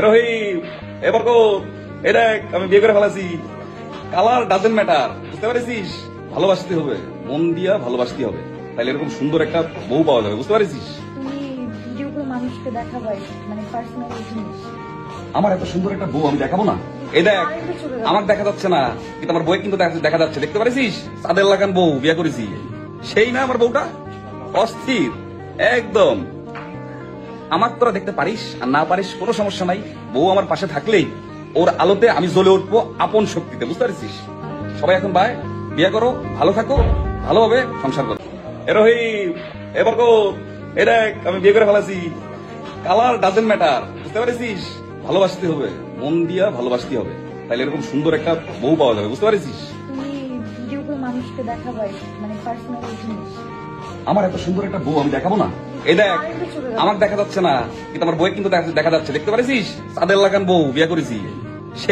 রহিম, এবার কো এই দেখ আমি বিয়ে করে ফেলাছি। কালার ডাজেন্ট ম্যাটার, বুঝতে পারছিস? ভালোবাসতে হবে, মন দিয়া ভালোবাসতে হবে, তাহলে এরকম সুন্দর একটা বউ পাওয়া যাবে, বুঝতে পারছিস? তুমি ভিডিও করে মানুষকে দেখাবাই, মানে পার্সোনাল জিনিস। আমার এত সুন্দর একটা বউ আমি দেখাবো না? এই দেখ, আমার দেখা যাচ্ছে না, কিন্তু আমার বই কিন্তু দেখা যাচ্ছে, দেখতে পারছিস? চাঁদের লাগান বউ বিয়ে করেছি, সেই না আমার বউটা? অস্থির একদম। আমার তোরা দেখতে পারিস আর না পারিস কোনো সমস্যা নাই, বউ আমার পাশে থাকলেই ওর আলোতে আমি জ্বলে উঠবো আপন শক্তিতে, বুঝতে পারছিস? সবাই এখন বাই, বিয়ে করো, ভালো থাকো, ভালোভাবে সংসার করো। রহিম, এবার কো এই দেখ আমি বিয়ে করে ফেলাছি। কালার ডাজেন্ট ম্যাটার, বুঝতে পারছিস? ভালোবাসতে হবে, মন দিয়া ভালোবাসতে হবে, তাহলে এরকম সুন্দর একটা বউ পাওয়া যাবে, বুঝতে পারছিস? তুমি ভিডিও করে মানুষকে দেখাবাই, মানে পার্সোনাল জিনিস। আমার এত সুন্দর একটা বউ আমি দেখাবো না? এই দেখ, আমার দেখা যাচ্ছে না, কিন্তু আমার বই কিন্তু দেখা যাচ্ছে, দেখতে পারছিস? চাঁদের লাগান বউ বিয়ে করেছি, সেই